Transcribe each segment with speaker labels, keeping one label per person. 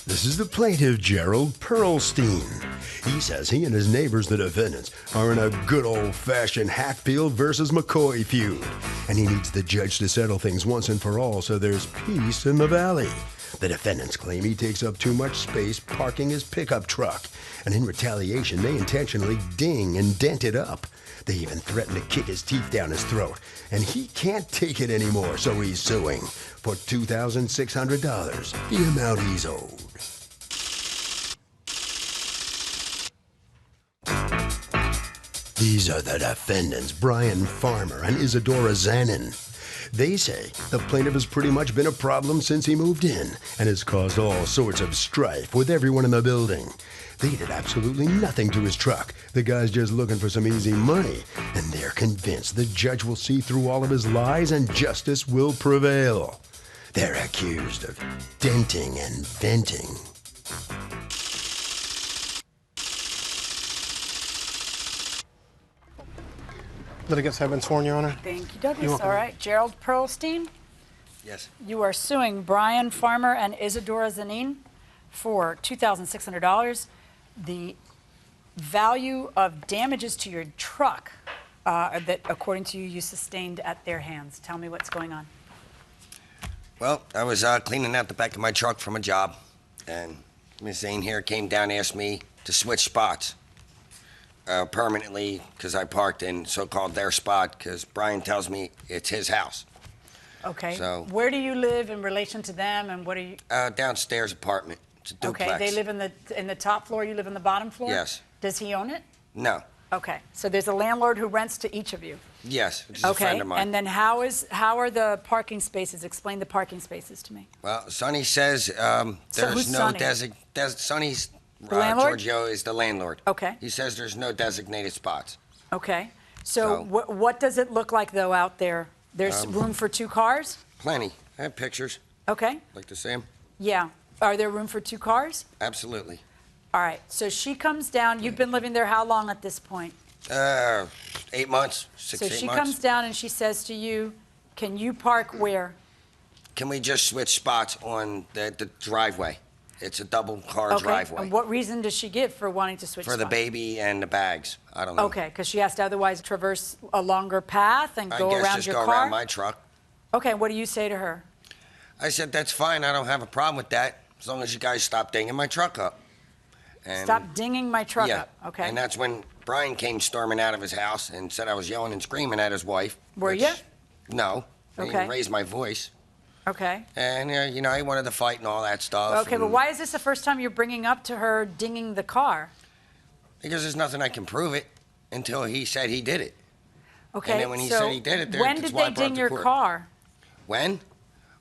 Speaker 1: This is the plaintiff, Gerald Pearlstein. He says he and his neighbors, the defendants, are in a good old-fashioned Hatfield versus McCoy feud, and he needs the judge to settle things once and for all so there's peace in the valley. The defendants claim he takes up too much space parking his pickup truck, and in retaliation, they intentionally ding and dent it up. They even threaten to kick his teeth down his throat, and he can't take it anymore, so he's suing for $2,600, the amount he's owed. These are the defendants, Brian Farmer and Isadora Zanin. They say the plaintiff has pretty much been a problem since he moved in and has caused all sorts of strife with everyone in the building. They did absolutely nothing to his truck. The guy's just looking for some easy money, and they're convinced the judge will see through all of his lies and justice will prevail. They're accused of denting and venting.
Speaker 2: Litigants have been sworn, Your Honor.
Speaker 3: Thank you, Douglas. All right. Gerald Pearlstein?
Speaker 4: Yes.
Speaker 3: You are suing Brian Farmer and Isadora Zanin for $2,600. The value of damages to your truck that, according to you, you sustained at their hands. Tell me what's going on.
Speaker 4: Well, I was cleaning out the back of my truck from a job, and Miss Zane here came down and asked me to switch spots permanently because I parked in so-called their spot because Brian tells me it's his house.
Speaker 3: Okay.
Speaker 4: So,
Speaker 3: where do you live in relation to them, and what are you?
Speaker 4: Downstairs apartment. It's a duplex.
Speaker 3: Okay. They live in the top floor. You live in the bottom floor.
Speaker 4: Yes.
Speaker 3: Does he own it?
Speaker 4: No.
Speaker 3: Okay. So there's a landlord who rents to each of you.
Speaker 4: Yes, which is a friend of mine.
Speaker 3: And then how are the parking spaces? Explain the parking spaces to me.
Speaker 4: Well, Sonny says there's no Sonny's Giorgio is the landlord.
Speaker 3: Okay.
Speaker 4: He says there's no designated spots.
Speaker 3: Okay. So what does it look like, though, out there? There's room for two cars?
Speaker 4: Plenty. I have pictures.
Speaker 3: Okay.
Speaker 4: Like to see them?
Speaker 3: Yeah. Are there room for two cars?
Speaker 4: Absolutely.
Speaker 3: All right. So she comes down. You've been living there how long at this point?
Speaker 4: 8 months, 6 to 8 months.
Speaker 3: So she comes down and she says to you, can you park where?
Speaker 4: Can we just switch spots on the driveway? It's a double-car driveway.
Speaker 3: And what reason does she give for wanting to switch spots?
Speaker 4: For the baby and the bags. I don't know.
Speaker 3: Okay, because she has to otherwise traverse a longer path and go around your car?
Speaker 4: I guess just go around my truck.
Speaker 3: Okay, what do you say to her?
Speaker 4: I said, that's fine. I don't have a problem with that, as long as you guys stop dinging my truck up. And
Speaker 3: stop dinging my truck up. Okay.
Speaker 4: And that's when Brian came storming out of his house and said I was yelling and screaming at his wife.
Speaker 3: Were you?
Speaker 4: No. I didn't raise my voice.
Speaker 3: Okay.
Speaker 4: And, he wanted to fight and all that stuff.
Speaker 3: Okay, but why is this the first time you're bringing up to her dinging the car?
Speaker 4: Because there's nothing I can prove it until he said he did it.
Speaker 3: Okay,
Speaker 4: and then when he said he did it,
Speaker 3: when did they ding your car?
Speaker 4: When?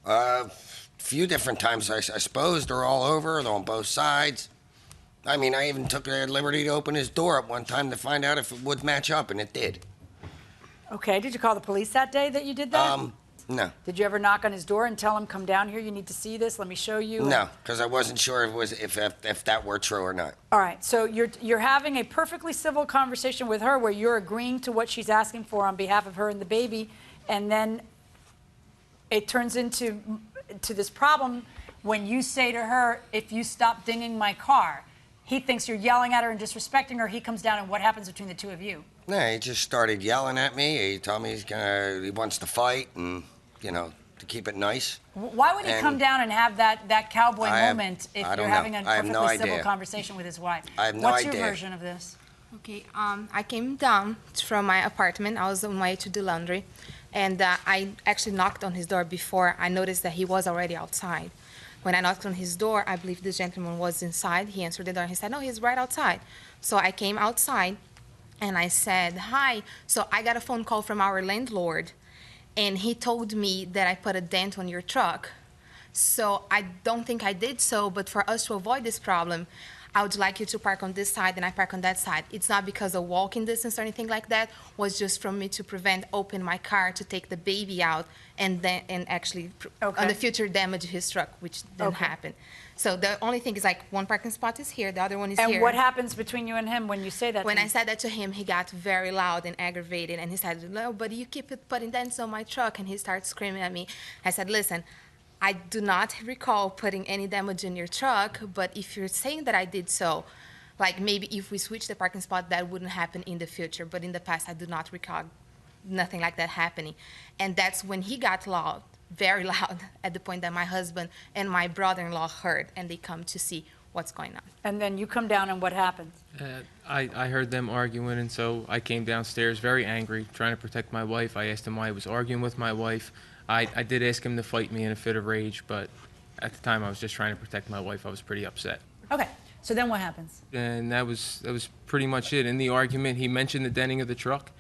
Speaker 4: A few different times, I suppose. They're all over. They're on both sides. I mean, I even took the liberty to open his door up one time to find out if it would match up, and it did.
Speaker 3: Okay, did you call the police that day that you did that?
Speaker 4: No.
Speaker 3: Did you ever knock on his door and tell him, come down here, you need to see this, let me show you?
Speaker 4: No, because I wasn't sure if that were true or not.
Speaker 3: All right, so you're having a perfectly civil conversation with her where you're agreeing to what she's asking for on behalf of her and the baby, and then it turns into this problem when you say to her, if you stop dinging my car. He thinks you're yelling at her and disrespecting her. He comes down, and what happens between the two of you?
Speaker 4: No, he just started yelling at me. He told me he wants to fight and, to keep it nice.
Speaker 3: Why would he come down and have that cowboy moment if you're having a perfectly civil conversation with his wife?
Speaker 4: I have no idea.
Speaker 3: What's your version of this?
Speaker 5: Okay, I came down from my apartment. I was on my way to do laundry, and I actually knocked on his door before I noticed that he was already outside. When I knocked on his door, I believe this gentleman was inside. He answered the door and he said, no, he's right outside. So I came outside and I said, hi. So I got a phone call from our landlord, and he told me that I put a dent on your truck. So I don't think I did so, but for us to avoid this problem, I would like you to park on this side and I park on that side. It's not because of walking distance or anything like that. It was just for me to open my car to take the baby out and actually on the future damage his truck, which didn't happen. So the only thing is one parking spot is here, the other one is here.
Speaker 3: And what happens between you and him when you say that?
Speaker 5: When I said that to him, he got very loud and aggravated, and he said, no, but you keep putting dents on my truck, and he started screaming at me. I said, listen, I do not recall putting any damage in your truck, but if you're saying that I did so, like maybe if we switch the parking spot, that wouldn't happen in the future. But in the past, I do not recall nothing like that happening. And that's when he got loud, very loud, at the point that my husband and my brother-in-law heard, and they come to see what's going on.
Speaker 3: And then you come down, and what happens?
Speaker 6: I heard them arguing, and so I came downstairs very angry, trying to protect my wife. I asked him why he was arguing with my wife. I did ask him to fight me in a fit of rage, but at the time I was just trying to protect my wife. I was pretty upset.
Speaker 3: Okay, so then what happens?
Speaker 6: And that was pretty much it. In the argument, he mentioned the denting of the truck.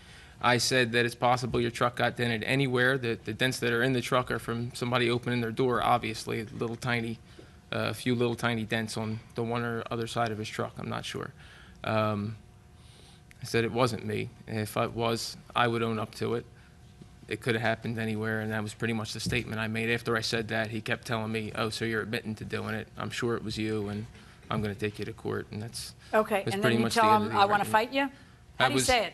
Speaker 6: I said that it's possible your truck got dented anywhere. The dents that are in the truck are from somebody opening their door, obviously, a few little tiny dents on the one or other side of his truck. I'm not sure. I said it wasn't me. If it was, I would own up to it. It could have happened anywhere, and that was pretty much the statement I made. After I said that, he kept telling me, oh, so you're admitting to doing it. I'm sure it was you, and I'm going to take you to court. And that's
Speaker 3: Okay,
Speaker 6: was
Speaker 3: and
Speaker 6: pretty
Speaker 3: then you
Speaker 6: much the
Speaker 3: tell
Speaker 6: end of
Speaker 3: him,
Speaker 6: the
Speaker 3: I want to
Speaker 6: argument.
Speaker 3: fight you? How do you say it?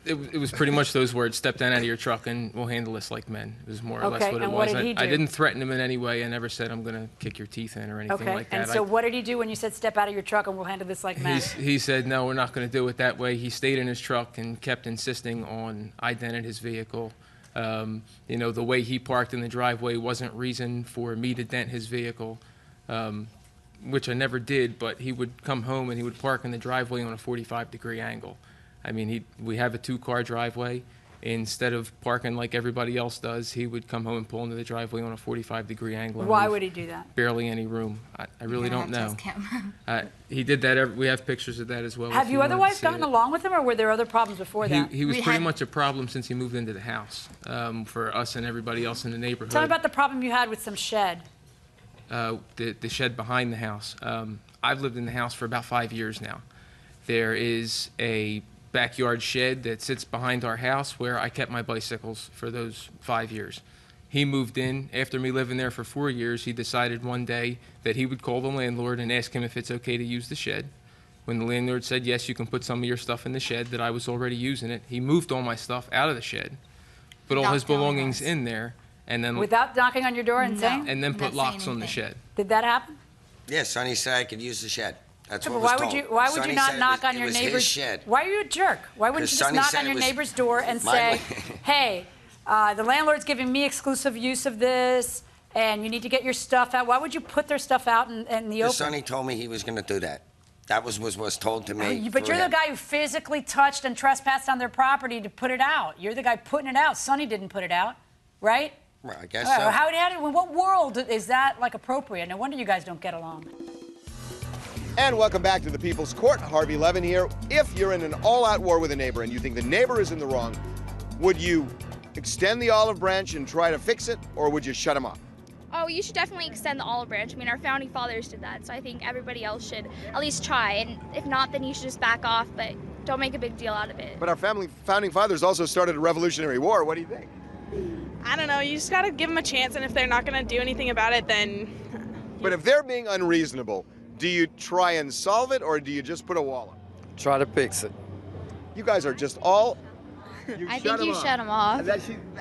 Speaker 6: It was pretty much those words, step down out of your truck and we'll handle this like men. It was more or less
Speaker 3: Okay,
Speaker 6: what it
Speaker 3: and
Speaker 6: was.
Speaker 3: what did he
Speaker 6: I
Speaker 3: do?
Speaker 6: didn't threaten him in any way. I never said I'm going to kick your teeth in or anything
Speaker 3: Okay,
Speaker 6: like that.
Speaker 3: and so what did he do when you said step out of your truck and we'll handle this like men?
Speaker 6: He said, no, we're not going to do it that way. He stayed in his truck and kept insisting on I dented his vehicle. You know, the way he parked in the driveway wasn't reason for me to dent his vehicle, which I never did, but he would come home and he would park in the driveway on a 45-degree angle. I mean, we have a 2-car driveway. Instead of parking like everybody else does, he would come home and pull into the driveway on a 45-degree angle. and
Speaker 3: Why
Speaker 6: leave
Speaker 3: would he do that?
Speaker 6: barely any room. I really don't know. He did that. We have pictures of that as well.
Speaker 3: Have
Speaker 6: if
Speaker 3: you
Speaker 6: wanted to
Speaker 3: otherwise
Speaker 6: see
Speaker 3: gotten
Speaker 6: it.
Speaker 3: along with him, or were there other problems before that?
Speaker 6: He was
Speaker 5: We
Speaker 6: pretty
Speaker 5: had-
Speaker 6: much a problem since he moved into the house for us and everybody else in the neighborhood.
Speaker 3: Tell me about the problem you had with some shed.
Speaker 6: The shed behind the house. I've lived in the house for about 5 years now. There is a backyard shed that sits behind our house where I kept my bicycles for those 5 years. He moved in. After me living there for 4 years, he decided one day that he would call the landlord and ask him if it's okay to use the shed. When the landlord said, yes, you can put some of your stuff in the shed, that I was already using it, he moved all my stuff out of the shed, put all
Speaker 5: Without
Speaker 6: his
Speaker 5: telling
Speaker 6: belongings
Speaker 5: us.
Speaker 6: in there, and then
Speaker 3: Without knocking on your door and
Speaker 5: No.
Speaker 3: saying?
Speaker 6: and then
Speaker 5: Not
Speaker 6: put
Speaker 5: saying
Speaker 6: locks on the
Speaker 5: anything.
Speaker 6: shed.
Speaker 3: Did that happen?
Speaker 4: Yeah, Sonny said I could use the shed. That's
Speaker 3: Yeah,
Speaker 4: what
Speaker 3: but
Speaker 4: was
Speaker 3: why
Speaker 4: told.
Speaker 3: would you? Why would
Speaker 4: Sonny
Speaker 3: you not
Speaker 4: said
Speaker 3: knock on
Speaker 4: it
Speaker 3: your
Speaker 4: was his
Speaker 3: neighbor's?
Speaker 4: shed.
Speaker 3: Why are you a jerk? Why wouldn't you
Speaker 4: 'Cause
Speaker 3: just
Speaker 4: Sonny
Speaker 3: knock
Speaker 4: said
Speaker 3: on
Speaker 4: it
Speaker 3: your
Speaker 4: was
Speaker 3: neighbor's door and
Speaker 4: my
Speaker 3: say,
Speaker 4: way.
Speaker 3: "Hey, the landlord's giving me exclusive use of this, and you need to get your stuff out." Why would you put their stuff out in the open?
Speaker 4: Sonny told me he was going to do that. That was told to me.
Speaker 3: But you're
Speaker 4: through
Speaker 3: the
Speaker 4: him.
Speaker 3: guy who physically touched and trespassed on their property to put it out. You're the guy putting it out. Sonny didn't put it out, right?
Speaker 4: Well, I guess
Speaker 3: All right,
Speaker 4: so.
Speaker 3: well, in what world is that like appropriate? No wonder you guys don't get along.
Speaker 7: And welcome back to the People's Court. Harvey Levin here. If you're in an all-out war with a neighbor and you think the neighbor is in the wrong, would you extend the olive branch and try to fix it, or would you shut him off?
Speaker 8: Oh, you should definitely extend the olive branch. I mean, our founding fathers did that, so I think everybody else should at least try. And if not, then you should just back off, but don't make a big deal out of it.
Speaker 7: But our founding fathers also started a Revolutionary War. What do you think?
Speaker 9: I don't know, you just gotta give them a chance, and if they're not gonna do anything about it, then
Speaker 7: But if they're being unreasonable, do you try and solve it, or do you just put a wall up?
Speaker 10: Try to fix it.
Speaker 7: You guys are just all...
Speaker 11: I think you shut them off.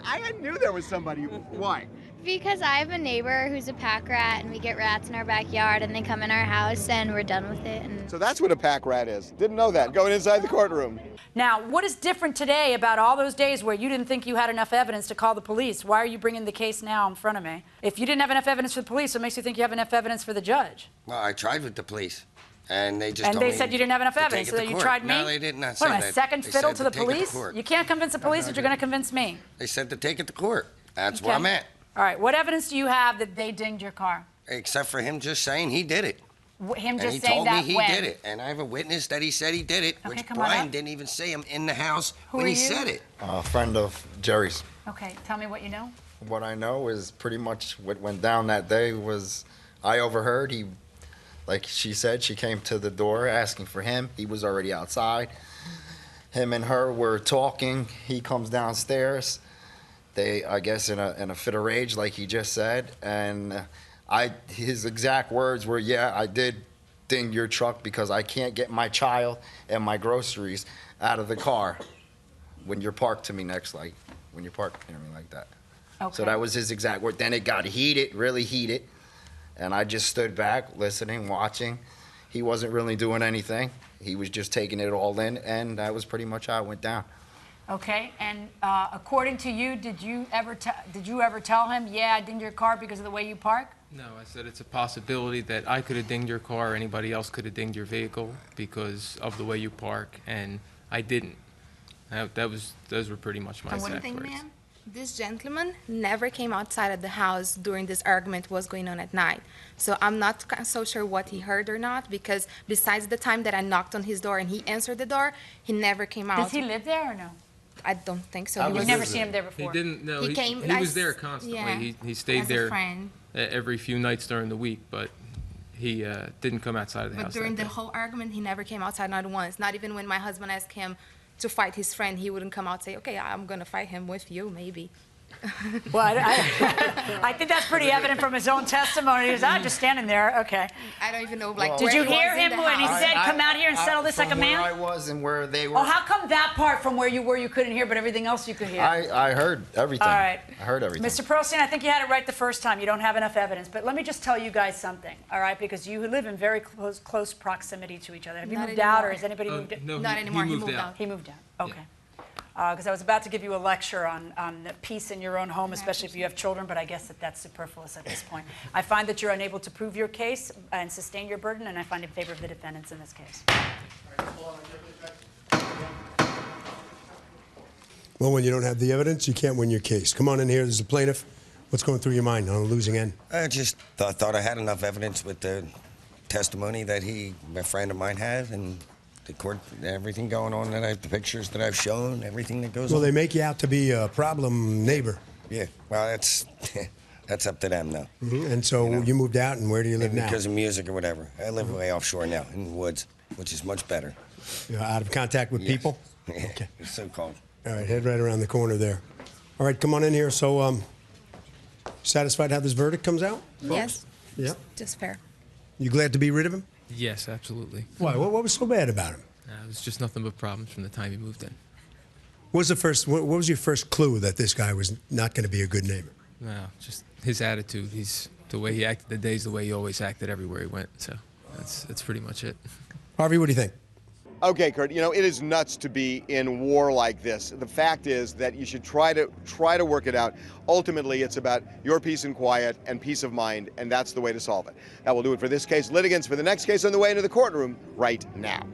Speaker 7: I knew there was somebody. Why?
Speaker 11: Because I have a neighbor who's a pack rat, and we get rats in our backyard, and they come in our house, and we're done with it. And
Speaker 7: So that's what a pack rat is. Didn't know that. Going inside the courtroom.
Speaker 3: Now, what is different today about all those days where you didn't think you had enough evidence to call the police? Why are you bringing the case now in front of me? If you didn't have enough evidence for the police, what makes you think you have enough evidence for the judge?
Speaker 4: Well, I tried with the police, and they just
Speaker 3: And
Speaker 4: told
Speaker 3: they
Speaker 4: me
Speaker 3: said you didn't have enough
Speaker 4: to take
Speaker 3: evidence,
Speaker 4: it
Speaker 3: so
Speaker 4: to
Speaker 3: that you
Speaker 4: court.
Speaker 3: tried me?
Speaker 4: No, they did not say
Speaker 3: What am I,
Speaker 4: that.
Speaker 3: second
Speaker 4: They
Speaker 3: fiddle
Speaker 4: said
Speaker 3: to the
Speaker 4: take it
Speaker 3: police?
Speaker 4: court.
Speaker 3: You can't convince the police that you're going to convince me.
Speaker 4: They said to take it to court. That's where
Speaker 3: Okay.
Speaker 4: I'm at.
Speaker 3: All right, what evidence do you have that they dinged your car?
Speaker 4: Except for him just saying he did it.
Speaker 3: Him
Speaker 4: And
Speaker 3: just
Speaker 4: he
Speaker 3: saying
Speaker 4: told
Speaker 3: that
Speaker 4: me he
Speaker 3: when?
Speaker 4: did it. And I have a witness that he said he did it,
Speaker 3: Okay,
Speaker 4: which
Speaker 3: come on
Speaker 4: Brian
Speaker 3: up.
Speaker 4: didn't even see him in the house
Speaker 3: Who
Speaker 4: when
Speaker 3: are
Speaker 4: he
Speaker 3: you?
Speaker 4: said it.
Speaker 10: A friend of Jerry's.
Speaker 3: Okay, tell me what you know.
Speaker 10: What I know is pretty much what went down that day was I overheard. He, like she said, she came to the door asking for him. He was already outside. Him and her were talking. He comes downstairs. They, I guess, in a fit of rage, like he just said. And his exact words were, "Yeah, I did ding your truck because I can't get my child and my groceries out of the car when you're parked to me next, like when you're parked near me like that."
Speaker 3: Okay.
Speaker 10: So that was his exact word. Then it got heated, really heated. And I just stood back, listening, watching. He wasn't really doing anything. He was just taking it all in, and that was pretty much how it went down.
Speaker 3: Okay, and according to you, did you ever tell him, yeah, I dinged your car because of the way you park?
Speaker 6: No, I said it's a possibility that I could have dinged your car, or anybody else could have dinged your vehicle because of the way you park, and I didn't. Those were pretty much my
Speaker 5: And one
Speaker 6: exact
Speaker 5: thing,
Speaker 6: words.
Speaker 5: ma'am, this gentleman never came outside of the house during this argument was going on at night. So I'm not so sure what he heard or not, because besides the time that I knocked on his door and he answered the door, he never came out.
Speaker 3: Does he live there or no?
Speaker 5: I don't think so.
Speaker 3: You've never seen him there before?
Speaker 6: He didn't, no,
Speaker 5: He
Speaker 6: he
Speaker 5: came-
Speaker 6: was there constantly.
Speaker 5: yeah,
Speaker 6: He stayed
Speaker 5: as a
Speaker 6: there
Speaker 5: friend.
Speaker 6: every few nights during the week, but he didn't come outside of the
Speaker 5: But
Speaker 6: house.
Speaker 5: during
Speaker 6: that
Speaker 5: the
Speaker 6: day.
Speaker 5: whole argument, he never came outside, not once. Not even when my husband asked him to fight his friend, he wouldn't come out and say, okay, I'm going to fight him with you, maybe.
Speaker 3: Well, I think that's pretty evident from his own testimony. He was just standing there. Okay.
Speaker 5: I don't even know, like,
Speaker 10: Well,
Speaker 3: Did
Speaker 5: where
Speaker 3: you
Speaker 5: he was
Speaker 3: hear
Speaker 5: in
Speaker 3: him
Speaker 5: the
Speaker 3: when he
Speaker 5: house.
Speaker 3: said, come out here and settle this like a
Speaker 10: From
Speaker 3: man?
Speaker 10: where I was and where they were.
Speaker 3: Oh, how come that part from where you were you couldn't hear, but everything else you could hear?
Speaker 10: I heard everything.
Speaker 3: All right.
Speaker 10: I heard everything.
Speaker 3: Mr. Pearlstein, I think you had it right the first time. You don't have enough evidence. But let me just tell you guys something, all right? Because you live in very close proximity to each other. Have you
Speaker 5: Not
Speaker 3: moved out, or
Speaker 5: anymore.
Speaker 3: has anybody moved in?
Speaker 6: No,
Speaker 5: Not anymore, he moved out.
Speaker 3: He moved out. Okay. Because I was about to give you a lecture on the peace in your own home, especially if you have children, but I guess that's superfluous at this point. I find that you're unable to prove your case and sustain your burden, and I find in favor of the defendants in this case.
Speaker 1: Well, when you don't have the evidence, you can't win your case. Come on in here. There's a plaintiff. What's going through your mind on the losing end?
Speaker 4: I just thought I had enough evidence with the testimony that a friend of mine had, and the court, everything going on, the pictures that I've shown, everything that goes
Speaker 1: Well,
Speaker 4: on.
Speaker 1: they make you out to be a problem neighbor.
Speaker 4: Yeah, well, that's up to them now.
Speaker 1: And so you moved out, and where do you live now?
Speaker 4: Because of music or whatever. I live way offshore now, in the woods, which is much better.
Speaker 1: You're out of contact with
Speaker 4: Yes.
Speaker 1: people?
Speaker 4: Yeah,
Speaker 1: Okay.
Speaker 4: it's so-called.
Speaker 1: All right, head right around the corner there. All right, come on in here. So, satisfied how this verdict comes out?
Speaker 5: Yes,
Speaker 1: Yeah.
Speaker 5: just fair.
Speaker 1: You glad to be rid of him?
Speaker 6: Yes, absolutely.
Speaker 1: Why? What was so bad about him?
Speaker 6: It was just nothing but problems from the time he moved in.
Speaker 1: What was your first clue that this guy was not going to be a good neighbor?
Speaker 6: No, just his attitude. The way he acted the days, the way he always acted everywhere he went. So that's pretty much it.
Speaker 1: Harvey, what do you think?
Speaker 7: Okay, Kurt, you know, it is nuts to be in war like this. The fact is that you should try to work it out. Ultimately, it's about your peace and quiet and peace of mind, and that's the way to solve it. That will do it for this case. Litigants for the next case on the way into the courtroom right now.